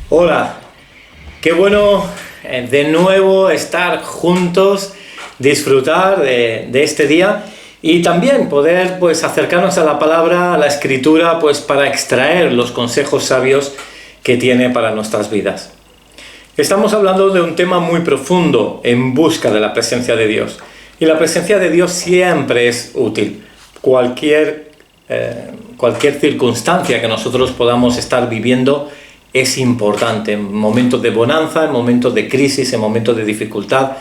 Hola, qué bueno de nuevo estar juntos, disfrutar de este día y también poder acercarnos a la palabra, a la escritura, para extraer los consejos sabios que tiene para nuestras vidas. Estamos hablando de un tema muy profundo, en busca de la presencia de Dios. Y la presencia de Dios siempre es útil. Cualquier circunstancia que nosotros podamos estar viviendo es importante. En momentos de bonanza, en momentos de crisis, en momentos de dificultad,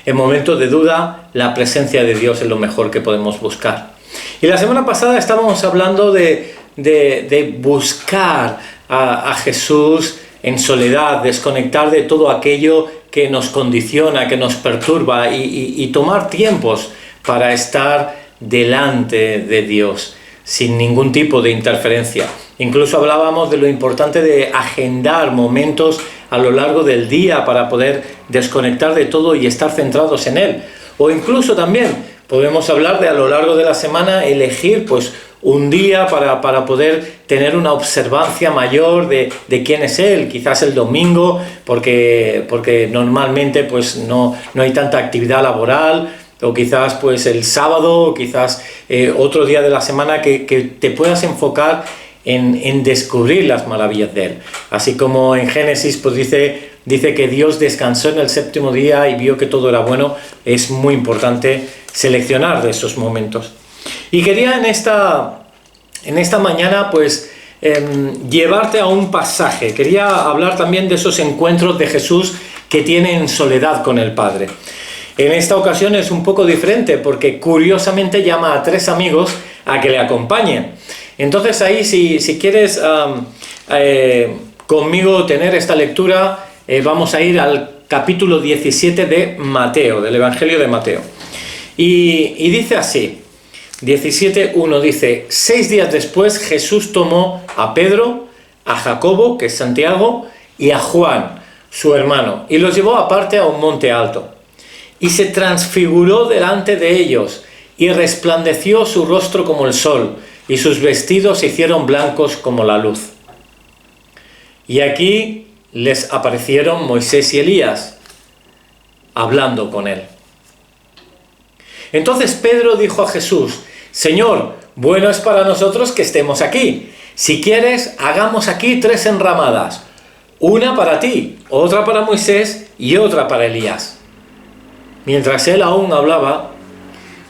en momentos de duda, la presencia de Dios es lo mejor que podemos buscar. Y la semana pasada estábamos hablando de buscar a Jesús en soledad, desconectar de todo aquello que nos condiciona, que nos perturba y tomar tiempos para estar delante de Dios, sin ningún tipo de interferencia. Incluso hablábamos de lo importante de agendar momentos a lo largo del día para poder desconectar de todo y estar centrados en Él. O incluso también podemos hablar de a lo largo de la semana elegir un día para poder tener una observancia mayor de quién es Él. Quizás el domingo, porque normalmente no hay tanta actividad laboral, o quizás el sábado, o quizás otro día de la semana que te puedas enfocar en descubrir las maravillas de Él. Así como en Génesis dice que Dios descansó en el séptimo día y vio que todo era bueno. Es muy importante seleccionar de esos momentos. Y quería en esta mañana llevarte a un pasaje. Quería hablar también de esos encuentros de Jesús que tiene en soledad con el Padre. En esta ocasión es un poco diferente porque curiosamente llama a 3 amigos a que le acompañen. Entonces ahí si quieres conmigo tener esta lectura, vamos a ir al capítulo 17 de Mateo, del Evangelio de Mateo. Y dice así, 17:1 dice: 6 días después Jesús tomó a Pedro, a Jacobo, que es Santiago, y a Juan, su hermano, y los llevó aparte a un monte alto. Y se transfiguró delante de ellos, y resplandeció su rostro como el sol, y sus vestidos se hicieron blancos como la luz. Y aquí les aparecieron Moisés y Elías, hablando con él. Entonces Pedro dijo a Jesús: Señor, bueno es para nosotros que estemos aquí. Si quieres, hagamos aquí 3 enramadas, una para ti, otra para Moisés y otra para Elías. Mientras él aún hablaba,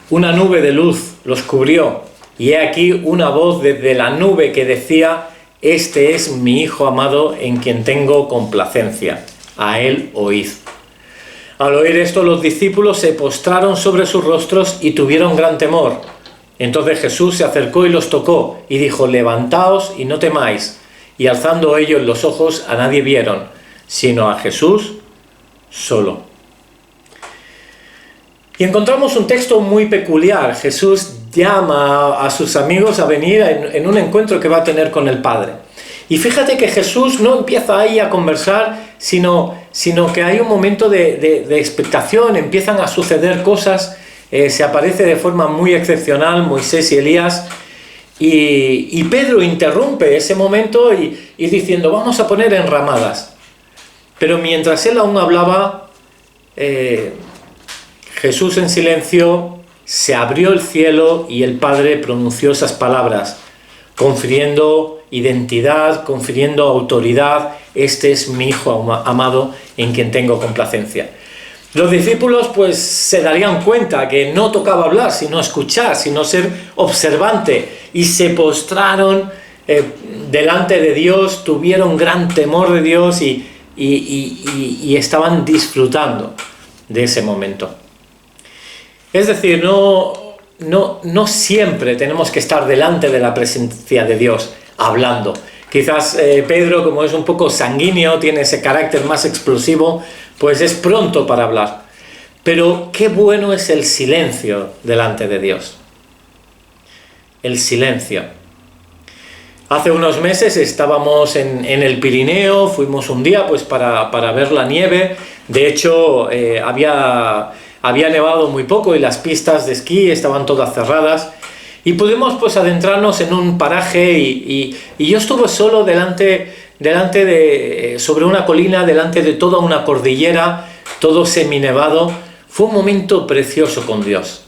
una nube de luz los cubrió, y he aquí una voz desde la nube que decía: Este es mi Hijo amado, en quien tengo complacencia, a él oíd. Al oír esto, los discípulos se postraron sobre sus rostros y tuvieron gran temor. Entonces Jesús se acercó y los tocó, y dijo: Levantaos y no temáis. Y alzando ellos los ojos, a nadie vieron, sino a Jesús solo. Y encontramos un texto muy peculiar. Jesús llama a sus amigos a venir en un encuentro que va a tener con el Padre. Y fíjate que Jesús no empieza ahí a conversar, sino que hay un momento de expectación, empiezan a suceder cosas, se aparece de forma muy excepcional Moisés y Elías, y Pedro interrumpe ese momento y diciendo: vamos a poner enramadas. Pero mientras él aún hablaba, Jesús en silencio, se abrió el cielo y el Padre pronunció esas palabras, confiriendo identidad, confiriendo autoridad: Este es mi Hijo amado, en quien tengo complacencia. Los discípulos se darían cuenta que no tocaba hablar, sino escuchar, sino ser observante, y se postraron delante de Dios, tuvieron gran temor de Dios y estaban disfrutando de ese momento. Es decir, no siempre tenemos que estar delante de la presencia de Dios hablando. Quizás Pedro, como es un poco sanguíneo, tiene ese carácter más explosivo, es pronto para hablar. Pero qué bueno es el silencio delante de Dios. El silencio. Hace unos meses estábamos en el Pirineo, fuimos un día para ver la nieve. De hecho, había nevado muy poco y las pistas de esquí estaban todas cerradas. Y pudimos pues adentrarnos en un paraje y yo estuve solo sobre una colina, delante de toda una cordillera, todo seminevado. Fue un momento precioso con Dios.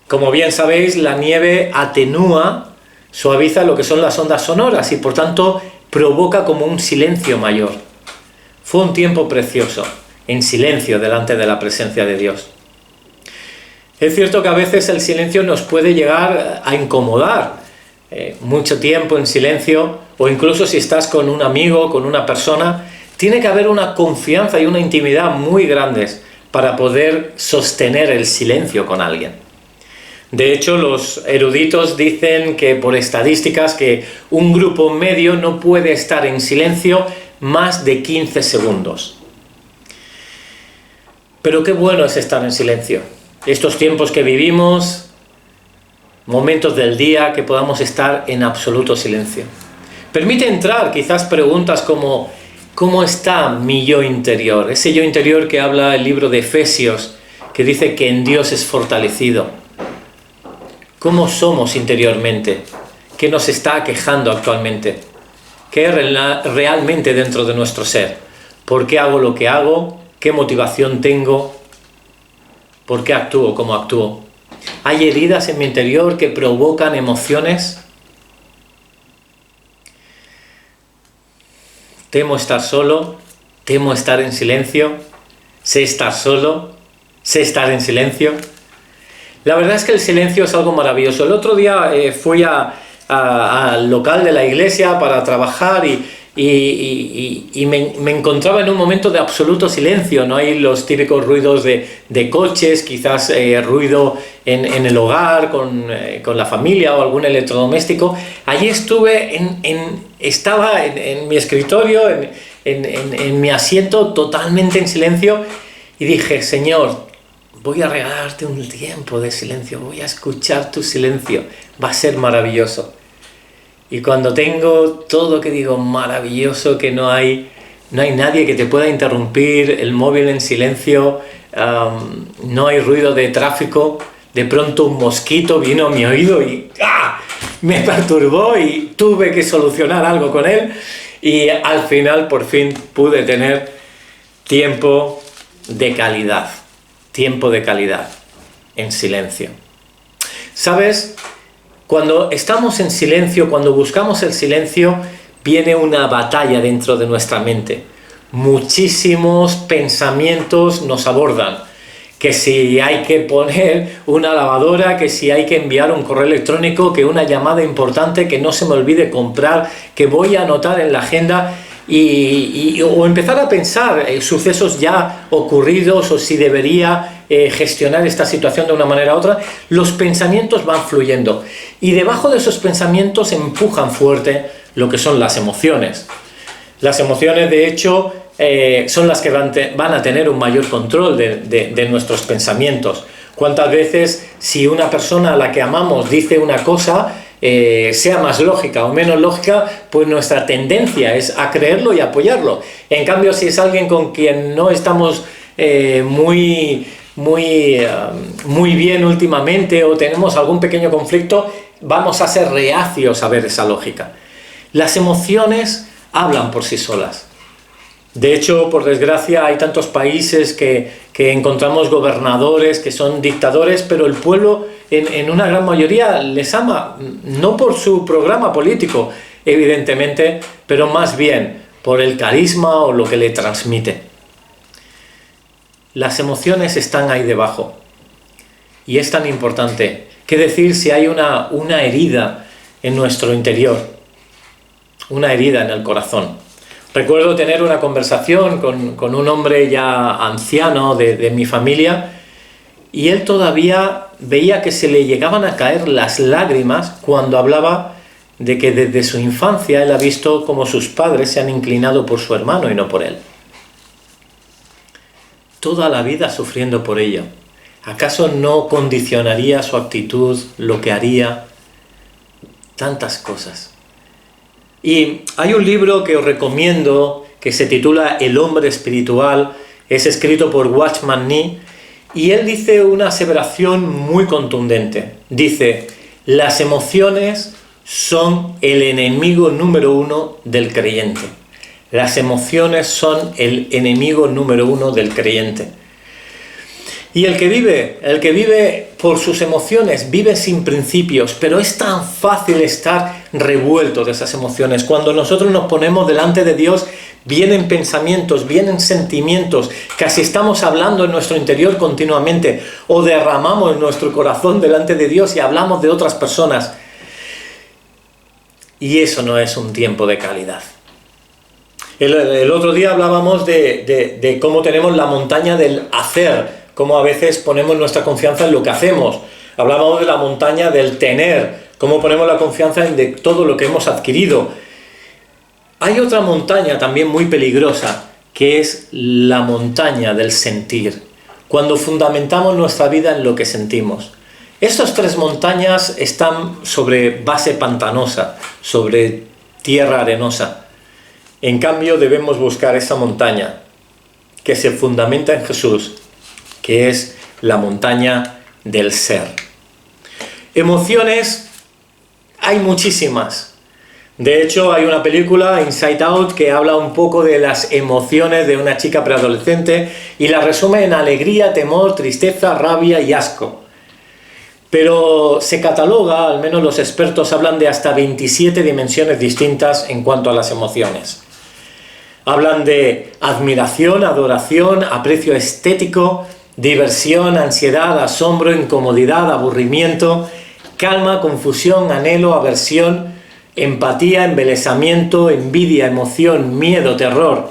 Como bien sabéis, la nieve atenúa, suaviza lo que son las ondas sonoras y por tanto provoca como un silencio mayor. Fue un tiempo precioso, en silencio delante de la presencia de Dios. Es cierto que a veces el silencio nos puede llegar a incomodar. Mucho tiempo en silencio, o incluso si estás con un amigo, con una persona, tiene que haber una confianza y una intimidad muy grandes para poder sostener el silencio con alguien. De hecho, los eruditos dicen que por estadísticas que un grupo medio no puede estar en silencio más de 15 segundos. Pero qué bueno es estar en silencio. Estos tiempos que vivimos, momentos del día que podamos estar en absoluto silencio. Permite entrar quizás preguntas como ¿cómo está mi yo interior? Ese yo interior que habla el libro de Efesios, que dice que en Dios es fortalecido. ¿Cómo somos interiormente? ¿Qué nos está aquejando actualmente? ¿Qué es realmente dentro de nuestro ser? ¿Por qué hago lo que hago? ¿Qué motivación tengo? ¿Por qué actúo como actúo? ¿Hay heridas en mi interior que provocan emociones? Temo estar solo, temo estar en silencio, sé estar solo, sé estar en silencio. La verdad es que el silencio es algo maravilloso. El otro día fui al local de la iglesia para trabajar y me encontraba en un momento de absoluto silencio. No hay los típicos ruidos de coches, quizás ruido en el hogar con la familia o algún electrodoméstico. Allí estaba en mi escritorio, en mi asiento, totalmente en silencio, y dije: Señor, voy a regalarte un tiempo de silencio, voy a escuchar tu silencio, va a ser maravilloso. Y cuando tengo todo que digo maravilloso, que no hay nadie que te pueda interrumpir, el móvil en silencio, no hay ruido de tráfico, de pronto un mosquito vino a mi oído y me perturbó y tuve que solucionar algo con él, y al final por fin pude tener tiempo de calidad en silencio. ¿Sabes? Cuando estamos en silencio, cuando buscamos el silencio, viene una batalla dentro de nuestra mente. Muchísimos pensamientos nos abordan. Que si hay que poner una lavadora, que si hay que enviar un correo electrónico, que una llamada importante, que no se me olvide comprar, que voy a anotar en la agenda, o empezar a pensar sucesos ya ocurridos, o si debería gestionar esta situación de una manera u otra. Los pensamientos van fluyendo y debajo de esos pensamientos empujan fuerte lo que son las emociones. Las emociones, de hecho, son las que van a tener un mayor control de nuestros pensamientos. ¿Cuántas veces, si una persona a la que amamos dice una cosa, sea más lógica o menos lógica, pues nuestra tendencia es a creerlo y apoyarlo? En cambio, si es alguien con quien no estamos muy bien últimamente, o tenemos algún pequeño conflicto, vamos a ser reacios a ver esa lógica. Las emociones hablan por sí solas. De hecho, por desgracia, hay tantos países que encontramos gobernadores que son dictadores, pero el pueblo en una gran mayoría les ama, no por su programa político, evidentemente, pero más bien por el carisma o lo que le transmite. Las emociones están ahí debajo, y es tan importante. ¿Qué decir si hay una herida en nuestro interior? Una herida en el corazón. Recuerdo tener una conversación con un hombre ya anciano de mi familia, y él todavía veía que se le llegaban a caer las lágrimas cuando hablaba de que desde su infancia él ha visto cómo sus padres se han inclinado por su hermano y no por él. Toda la vida sufriendo por ello. ¿Acaso no condicionaría su actitud, lo que haría? Tantas cosas. Y hay un libro que os recomiendo que se titula El hombre espiritual, es escrito por Watchman Nee, Y él dice una aseveración muy contundente. Dice, las emociones son el enemigo número uno del creyente. Las emociones son el enemigo número uno del creyente. Y el que vive por sus emociones, vive sin principios, pero es tan fácil estar revuelto de esas emociones. Cuando nosotros nos ponemos delante de Dios, vienen pensamientos, vienen sentimientos, casi estamos hablando en nuestro interior continuamente, o derramamos nuestro corazón delante de Dios y hablamos de otras personas. Y eso no es un tiempo de calidad. El otro día hablábamos de cómo tenemos la montaña del hacer, cómo a veces ponemos nuestra confianza en lo que hacemos. Hablábamos de la montaña del tener, cómo ponemos la confianza en de todo lo que hemos adquirido. Hay otra montaña también muy peligrosa, que es la montaña del sentir, cuando fundamentamos nuestra vida en lo que sentimos. Estas tres montañas están sobre base pantanosa, sobre tierra arenosa. En cambio, debemos buscar esa montaña que se fundamenta en Jesús, que es la montaña del ser. Emociones hay muchísimas. De hecho, hay una película, Inside Out, que habla un poco de las emociones de una chica preadolescente y la resume en alegría, temor, tristeza, rabia y asco. Pero se cataloga, al menos los expertos hablan de hasta 27 dimensiones distintas en cuanto a las emociones. Hablan de admiración, adoración, aprecio estético, diversión, ansiedad, asombro, incomodidad, aburrimiento, calma, confusión, anhelo, aversión, empatía, embelesamiento, envidia, emoción, miedo, terror,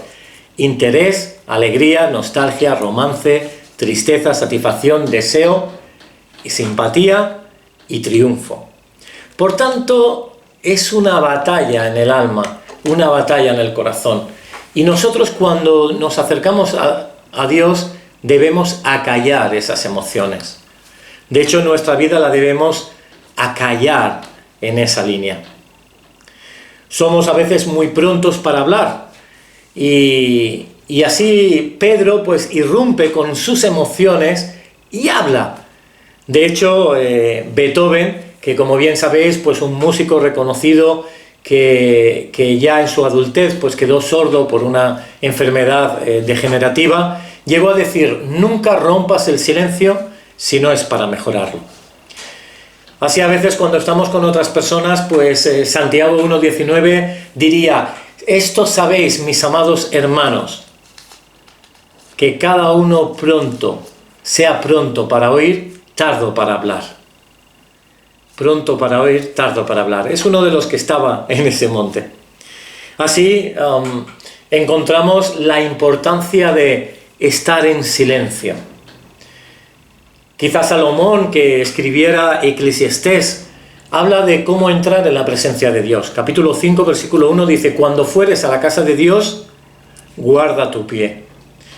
interés, alegría, nostalgia, romance, tristeza, satisfacción, deseo, y simpatía y triunfo. Por tanto, es una batalla en el alma, una batalla en el corazón. Y nosotros cuando nos acercamos a Dios debemos acallar esas emociones. De hecho, nuestra vida la debemos acallar en esa línea. Somos a veces muy prontos para hablar y así Pedro pues irrumpe con sus emociones y habla. De hecho, Beethoven, que como bien sabéis, pues un músico reconocido que ya en su adultez pues quedó sordo por una enfermedad degenerativa, llegó a decir: nunca rompas el silencio si no es para mejorarlo. Así a veces cuando estamos con otras personas, pues Santiago 1:19 diría: esto sabéis, mis amados hermanos, que cada uno sea pronto para oír, tardo para hablar. Pronto para oír, tardo para hablar. Es uno de los que estaba en ese monte. Así encontramos la importancia de estar en silencio. Quizás Salomón, que escribiera Eclesiastés, habla de cómo entrar en la presencia de Dios. Capítulo 5, versículo 1 dice: cuando fueres a la casa de Dios, guarda tu pie.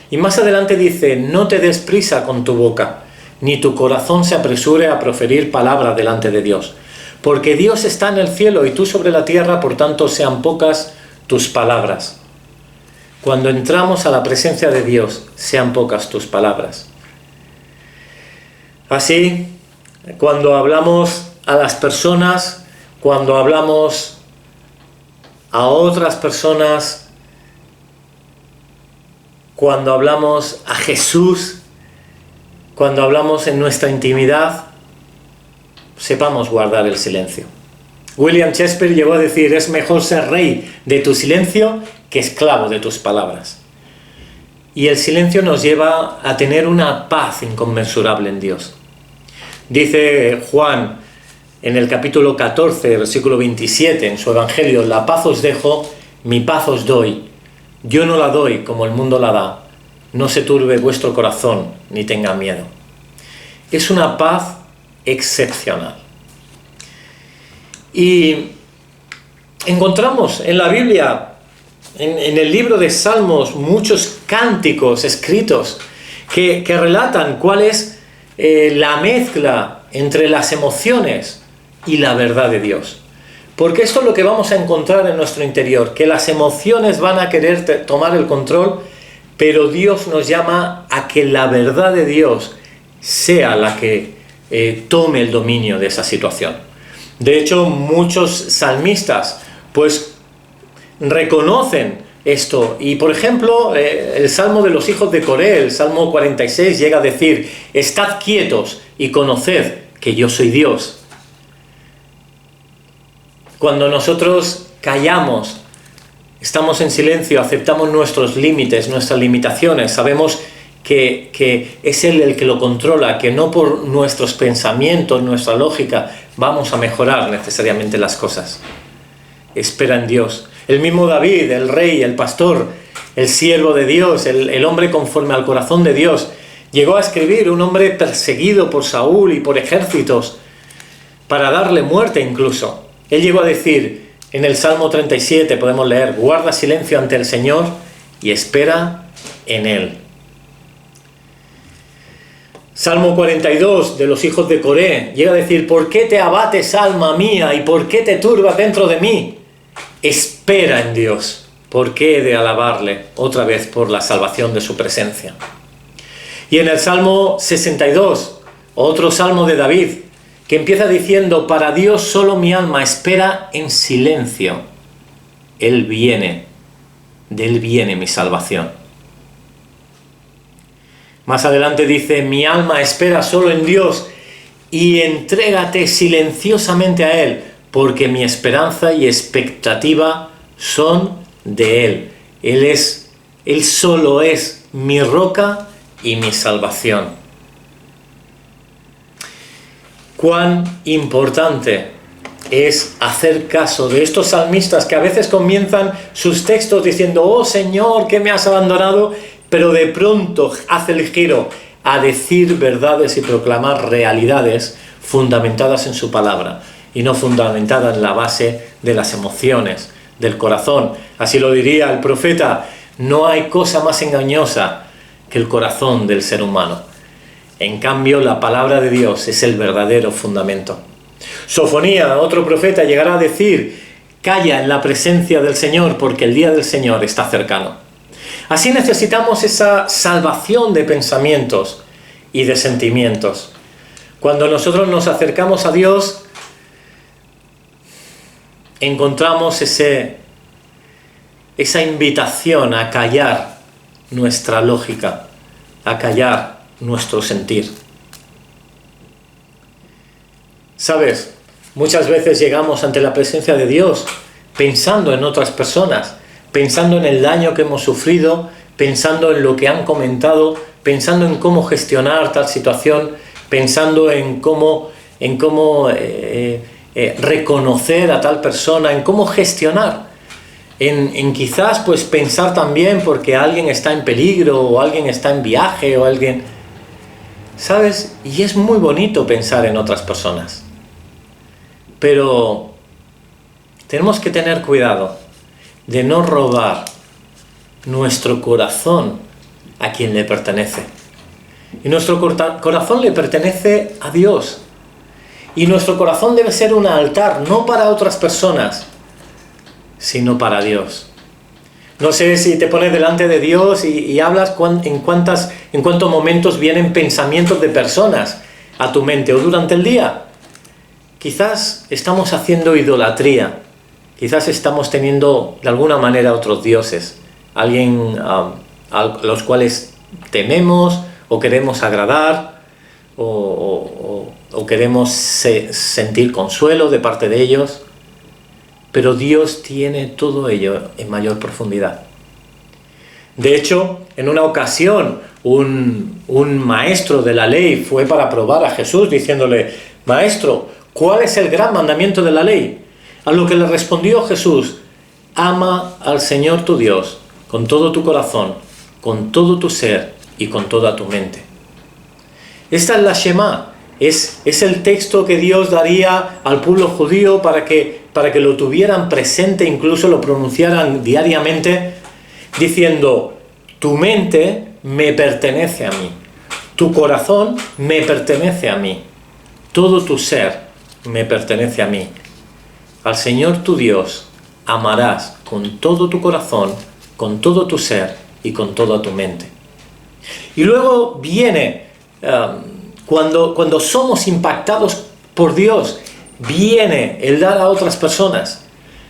Y más adelante dice: no te des prisa con tu boca, ni tu corazón se apresure a proferir palabra delante de Dios. Porque Dios está en el cielo y tú sobre la tierra, por tanto sean pocas tus palabras. Cuando entramos a la presencia de Dios, sean pocas tus palabras. Así, cuando hablamos a las personas, cuando hablamos a otras personas, cuando hablamos a Jesús, cuando hablamos en nuestra intimidad, sepamos guardar el silencio. William Shakespeare llegó a decir: es mejor ser rey de tu silencio que esclavo de tus palabras. Y el silencio nos lleva a tener una paz inconmensurable en Dios. Dice Juan en el capítulo 14, versículo 27, en su Evangelio: la paz os dejo, mi paz os doy. Yo no la doy como el mundo la da. No se turbe vuestro corazón, ni tenga miedo. Es una paz excepcional. Y encontramos en la Biblia, en el libro de Salmos, muchos cánticos escritos que relatan cuál es la mezcla entre las emociones y la verdad de Dios. Porque esto es lo que vamos a encontrar en nuestro interior, que las emociones van a querer tomar el control, pero Dios nos llama a que la verdad de Dios, sea la que tome el dominio de esa situación. De hecho, muchos salmistas pues reconocen esto. Y por ejemplo, el Salmo de los hijos de Coré, el Salmo 46, llega a decir: estad quietos y conoced que yo soy Dios. Cuando nosotros callamos, estamos en silencio, aceptamos nuestros límites, nuestras limitaciones, sabemos que es Él el que lo controla, que no por nuestros pensamientos, nuestra lógica, vamos a mejorar necesariamente las cosas. Espera en Dios. El mismo David, el rey, el pastor, el siervo de Dios, el hombre conforme al corazón de Dios, llegó a escribir, un hombre perseguido por Saúl y por ejércitos, para darle muerte incluso. Él llegó a decir, en el Salmo 37 podemos leer: guarda silencio ante el Señor y espera en Él. Salmo 42 de los hijos de Coré llega a decir: ¿por qué te abates, alma mía, y por qué te turbas dentro de mí? Espera en Dios, porque he de alabarle otra vez por la salvación de su presencia. Y en el Salmo 62, otro salmo de David, que empieza diciendo: para Dios solo mi alma espera en silencio. Él viene, de Él viene mi salvación. Más adelante dice: mi alma espera solo en Dios, y entrégate silenciosamente a Él, porque mi esperanza y expectativa son de Él. Él solo es mi roca y mi salvación. Cuán importante es hacer caso de estos salmistas que a veces comienzan sus textos diciendo: oh Señor, que me has abandonado, pero de pronto hace el giro a decir verdades y proclamar realidades fundamentadas en su palabra y no fundamentadas en la base de las emociones, del corazón. Así lo diría el profeta: no hay cosa más engañosa que el corazón del ser humano. En cambio, la palabra de Dios es el verdadero fundamento. Sofonía, otro profeta, llegará a decir: calla en la presencia del Señor, porque el día del Señor está cercano. Así necesitamos esa salvación de pensamientos y de sentimientos. Cuando nosotros nos acercamos a Dios, encontramos esa invitación a callar nuestra lógica, a callar nuestro sentir. ¿Sabes? Muchas veces llegamos ante la presencia de Dios pensando en otras personas, pensando en el daño que hemos sufrido, pensando en lo que han comentado, pensando en cómo gestionar tal situación, pensando en cómo reconocer a tal persona, en cómo gestionar, en quizás pues pensar también porque alguien está en peligro o alguien está en viaje o alguien... ¿Sabes? Y es muy bonito pensar en otras personas, pero tenemos que tener cuidado de no robar nuestro corazón a quien le pertenece. Y nuestro corazón le pertenece a Dios. Y nuestro corazón debe ser un altar, no para otras personas, sino para Dios. No sé si te pones delante de Dios y hablas en cuántos momentos vienen pensamientos de personas a tu mente o durante el día. Quizás estamos haciendo idolatría. Quizás estamos teniendo de alguna manera otros dioses, alguien a los cuales tememos o queremos agradar o queremos sentir consuelo de parte de ellos, pero Dios tiene todo ello en mayor profundidad. De hecho, en una ocasión un maestro de la ley fue para probar a Jesús diciéndole: Maestro, ¿cuál es el gran mandamiento de la ley? A lo que le respondió Jesús: ama al Señor tu Dios con todo tu corazón, con todo tu ser y con toda tu mente. Esta es la Shema, es el texto que Dios daría al pueblo judío para que lo tuvieran presente, incluso lo pronunciaran diariamente, diciendo: tu mente me pertenece a mí, tu corazón me pertenece a mí, todo tu ser me pertenece a mí. Al Señor tu Dios amarás con todo tu corazón, con todo tu ser y con toda tu mente. Y luego viene Cuando somos impactados por Dios, viene el dar a otras personas.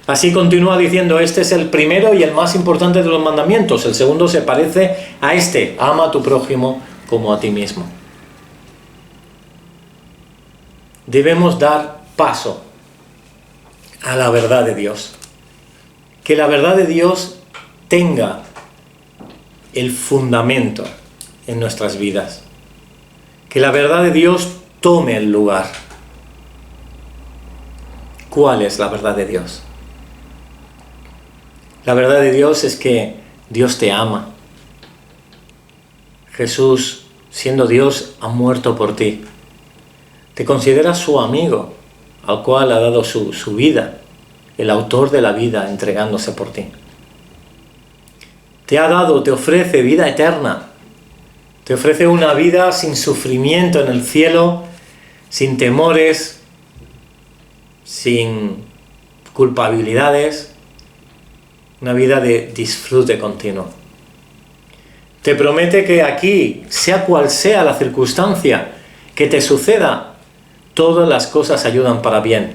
Así continúa diciendo, este es el primero y el más importante de los mandamientos. El segundo se parece a este, ama a tu prójimo como a ti mismo. Debemos dar paso a la verdad de Dios. Que la verdad de Dios tenga el fundamento en nuestras vidas. Que la verdad de Dios tome el lugar. ¿Cuál es la verdad de Dios? La verdad de Dios es que Dios te ama. Jesús, siendo Dios, ha muerto por ti. Te considera su amigo, al cual ha dado su vida, el autor de la vida, entregándose por ti. Te ha dado, te ofrece vida eterna. Te ofrece una vida sin sufrimiento en el cielo, sin temores, sin culpabilidades, una vida de disfrute continuo. Te promete que aquí, sea cual sea la circunstancia que te suceda, todas las cosas ayudan para bien.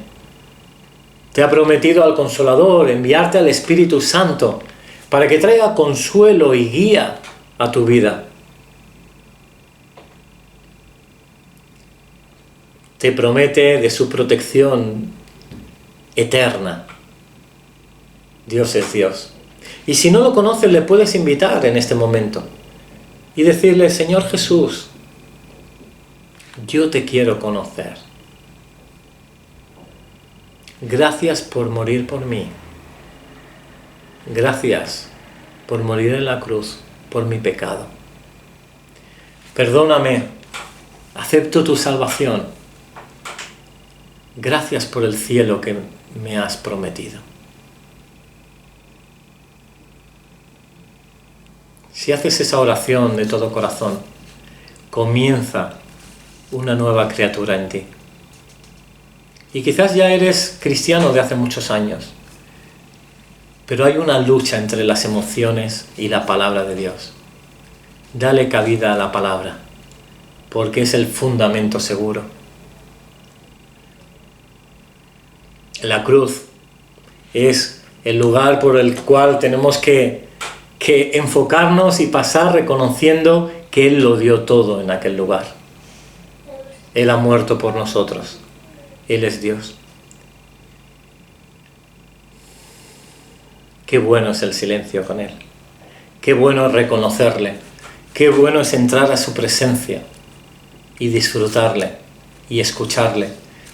Te ha prometido al Consolador enviarte al Espíritu Santo para que traiga consuelo y guía a tu vida. Te promete de su protección eterna. Dios es Dios. Y si no lo conoces, le puedes invitar en este momento y decirle, Señor Jesús, yo te quiero conocer. Gracias por morir por mí. Gracias por morir en la cruz por mi pecado. Perdóname, acepto tu salvación. Gracias por el cielo que me has prometido. Si haces esa oración de todo corazón, comienza una nueva criatura en ti. Y quizás ya eres cristiano de hace muchos años, pero hay una lucha entre las emociones y la palabra de Dios. Dale cabida a la palabra, porque es el fundamento seguro. La cruz es el lugar por el cual tenemos que enfocarnos y pasar reconociendo que Él lo dio todo en aquel lugar. Él ha muerto por nosotros. Él es Dios. Qué bueno es el silencio con Él. Qué bueno es reconocerle. Qué bueno es entrar a su presencia y disfrutarle y escucharle.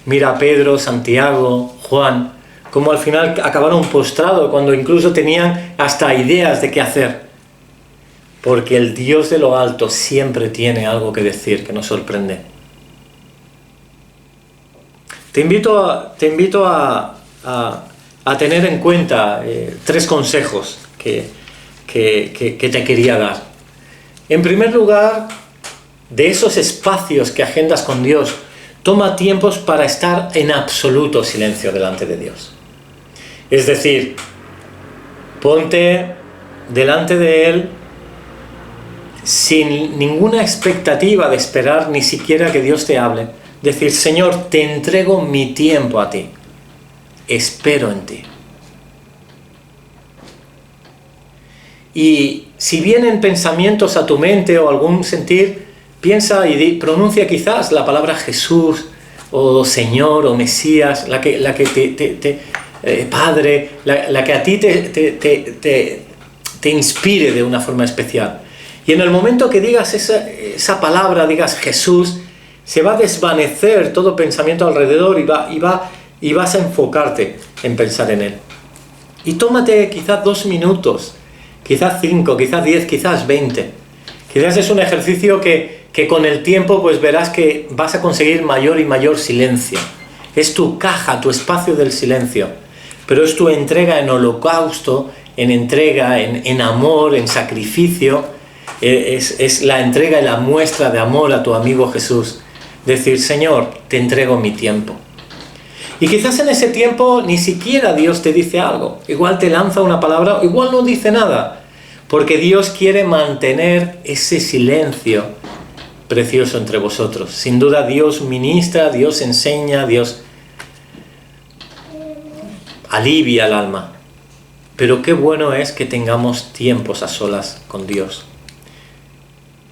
Mira a Pedro, Santiago, Juan, cómo al final acabaron postrados cuando incluso tenían hasta ideas de qué hacer. Porque el Dios de lo alto siempre tiene algo que decir que nos sorprende. Te invito a tener en cuenta 3 consejos que te quería dar. En primer lugar, de esos espacios que agendas con Dios, toma tiempos para estar en absoluto silencio delante de Dios. Es decir, ponte delante de Él sin ninguna expectativa de esperar ni siquiera que Dios te hable. Decir, Señor, te entrego mi tiempo a ti. Espero en ti. Y si vienen pensamientos a tu mente o algún sentir, piensa y pronuncia quizás la palabra Jesús o Señor o Mesías, la que Padre, la que a ti te inspire de una forma especial. Y en el momento que digas esa palabra, digas Jesús, se va a desvanecer todo pensamiento alrededor y vas a enfocarte en pensar en Él. Y tómate quizás 2 minutos, quizás 5, quizás 10, quizás 20. Quizás es un ejercicio que con el tiempo pues verás que vas a conseguir mayor y mayor silencio. Es tu caja, tu espacio del silencio. Pero es tu entrega en holocausto, en entrega, en amor, en sacrificio. Es la entrega y la muestra de amor a tu amigo Jesús. Decir, Señor, te entrego mi tiempo. Y quizás en ese tiempo ni siquiera Dios te dice algo. Igual te lanza una palabra, igual no dice nada. Porque Dios quiere mantener ese silencio precioso entre vosotros. Sin duda Dios ministra, Dios enseña, Dios alivia el alma. Pero qué bueno es que tengamos tiempos a solas con Dios.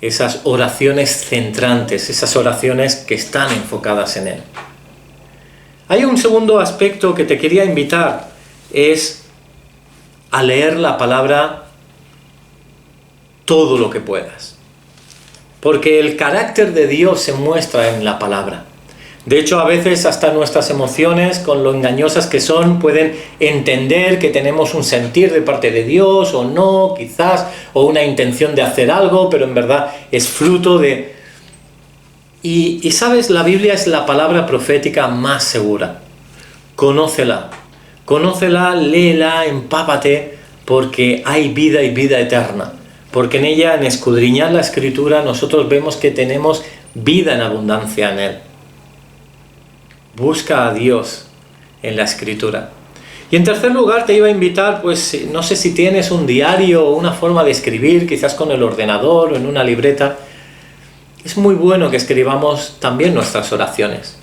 Esas oraciones centrantes, esas oraciones que están enfocadas en Él. Hay un segundo aspecto que te quería invitar, es a leer la palabra todo lo que puedas. Porque el carácter de Dios se muestra en la palabra. De hecho, a veces hasta nuestras emociones, con lo engañosas que son, pueden entender que tenemos un sentir de parte de Dios o no, quizás, o una intención de hacer algo, pero en verdad es fruto de... Y sabes, la Biblia es la palabra profética más segura. Conócela, léela, empápate, porque hay vida y vida eterna. Porque en ella, en escudriñar la Escritura, nosotros vemos que tenemos vida en abundancia en Él. Busca a Dios en la Escritura. Y en tercer lugar te iba a invitar, pues no sé si tienes un diario o una forma de escribir, quizás con el ordenador o en una libreta. Es muy bueno que escribamos también nuestras oraciones.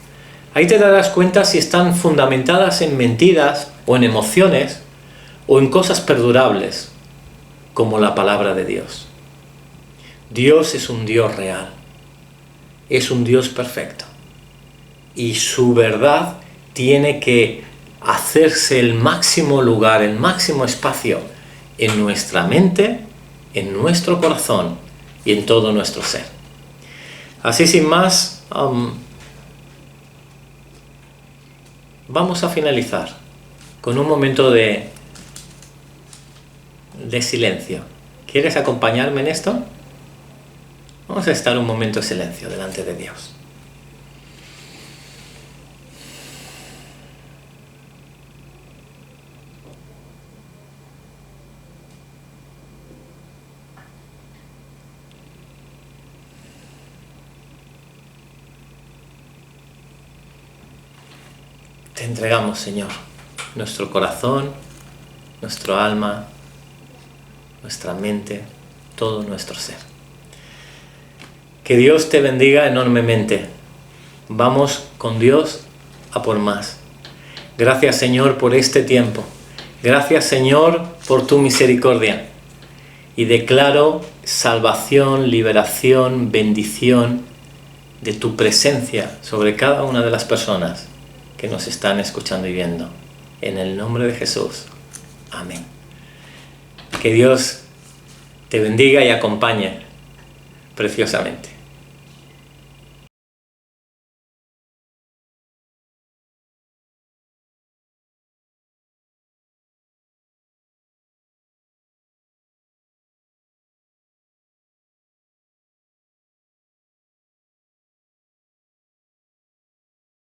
Ahí te darás cuenta si están fundamentadas en mentiras o en emociones o en cosas perdurables, como la palabra de Dios. Dios es un Dios real, es un Dios perfecto. Y su verdad tiene que hacerse el máximo lugar, el máximo espacio en nuestra mente, en nuestro corazón y en todo nuestro ser. Así sin más, vamos a finalizar con un momento de silencio. ¿Quieres acompañarme en esto? Vamos a estar un momento de silencio delante de Dios. Te entregamos, Señor, nuestro corazón, nuestro alma, nuestra mente, todo nuestro ser. Que Dios te bendiga enormemente. Vamos con Dios a por más. Gracias, Señor, por este tiempo. Gracias, Señor, por tu misericordia. Y declaro salvación, liberación, bendición de tu presencia sobre cada una de las personas que nos están escuchando y viendo. En el nombre de Jesús. Amén. Que Dios te bendiga y acompañe preciosamente.